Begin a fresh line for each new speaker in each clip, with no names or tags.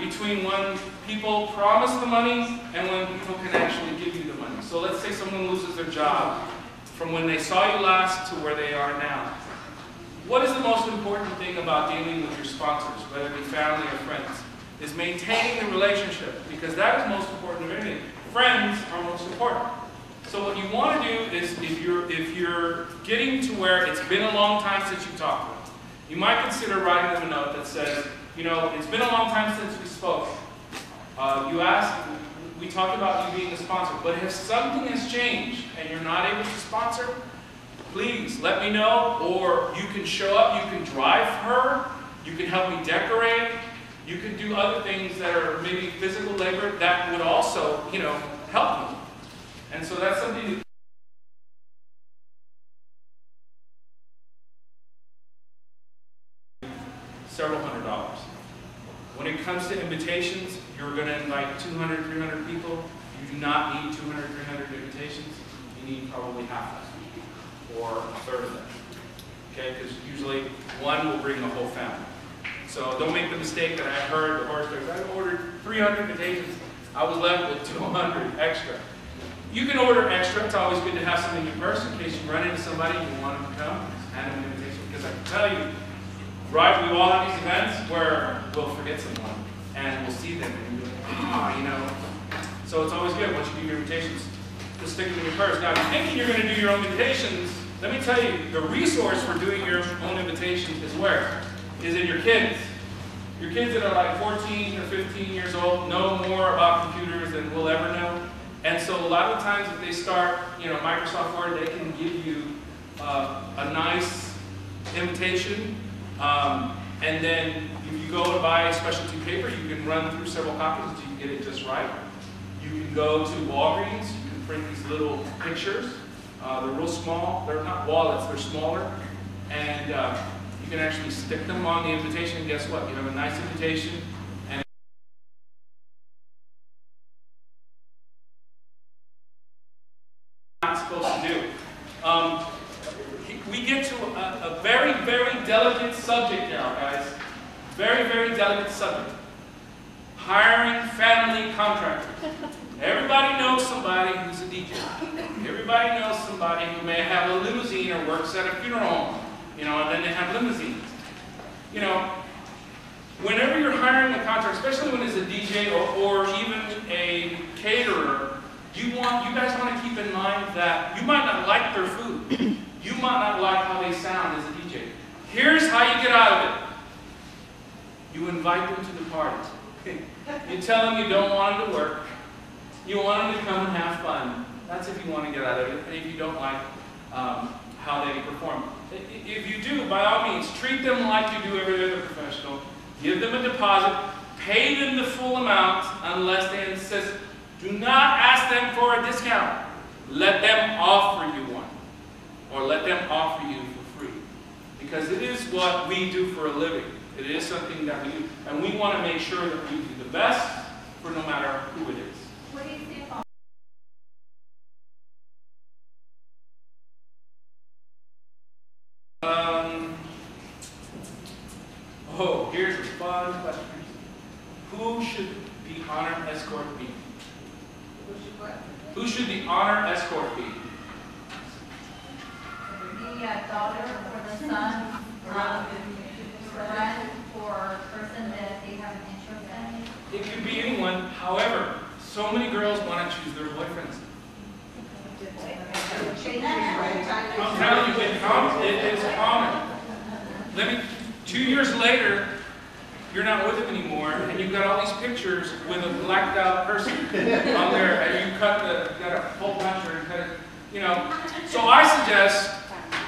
between when people promise the money and when people can actually give you the money. So let's say someone loses their job from when they saw you last to where they are now. What is the most important thing about dealing with your sponsors, whether it be family or friends? Is maintaining the relationship, because that is most important of anything. Friends are most important. So what you want to do is, if you're getting to where it's been a long time since you talked to them, you might consider writing them a note that says, you know, it's been a long time since we spoke. You asked, we talked about you being a sponsor, but if something has changed and you're not able to sponsor, please let me know, or you can show up, you can drive her, you can help me decorate, you can do other things that are maybe physical labor that would also, you know, help me. And so that's something several $100s. When it comes to invitations, you're going to invite 200, 300 people. You do not need 200, 300 invitations. You need probably half of them, or a third of them. Okay, because usually one will bring the whole family. So don't make the mistake that I heard the horror stories. I ordered 300 invitations. I was left with 200 extra. You can order extra. It's always good to have something in your purse in case you run into somebody and you want them to come. Just hand them an invitation. Because I can tell you, right, we all have these events where we'll forget someone and we'll see them and you'll be like, you know. So it's always good once you do your invitations to stick them in your purse. Now, if you're thinking you're going to do your own invitations, let me tell you, the resource for doing your own invitations is where? Is in your kids. Your kids that are like 14 or 15 years old know more about computers than we'll ever know. And so a lot of times if they start, you know, Microsoft Word, they can give you a nice invitation. And then if you go and buy specialty paper, you can run through several copies until you get it just right. You can go to Walgreens, you can print these little pictures. They're real small. They're not wallets, they're smaller. And you can actually stick them on the invitation, and guess what? You have a nice invitation. And not supposed to do. We get to a very, very delicate subject now, guys. Very, very delicate subject. Hiring family contractors. Everybody knows somebody who's a DJ. Everybody knows somebody who may have a limousine or works at a funeral home. You know, and then they have limousines. You know, whenever you're hiring a contractor, especially when it's a DJ or even a caterer, you guys want to keep in mind that you might not like their food. You might not like how they sound as a DJ. Here's how you get out of it. You invite them to the party. You tell them you don't want them to work. You want them to come and have fun. That's if you want to get out of it. And if you don't like how they perform. If you do, by all means, treat them like you do every other professional. Give them a deposit. Pay them the full amount unless they insist. Do not ask them for a discount. Let them offer you one. Or let them offer you for free. Because it is what we do for a living. It is something that we do. And we want to make sure that we do the best for no matter who it is.
What do you think about
oh, here's a fun question. Who should the honor escort be? Who should the honor escort be?
the daughter or the son, friend or person that they have an interest in?
It could be anyone. However, so many girls want to choose their boyfriends. I'm telling you, it is common. 2 years later, you're not with him anymore, and you've got all these pictures with a blacked out person on there, and you got a whole picture and cut it, you know. So I suggest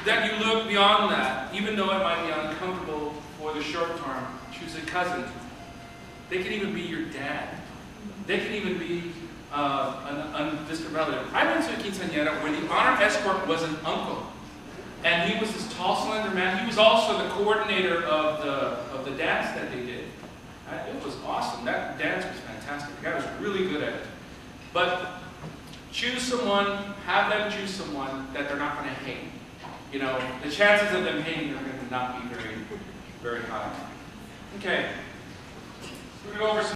that you look beyond that, even though it might be uncomfortable for the short term. Choose a cousin. They can even be your dad. They can even be a distant relative. I went to a quinceañera where the honor escort was an uncle. And he was this tall, slender man. He was also the coordinator of the dance that they did. It was awesome. That dance was fantastic. The guy was really good at it. But choose someone, have them choose someone that they're not going to hate. You know, the chances of them hating are going to not be very, very high. Okay. We're going to go over some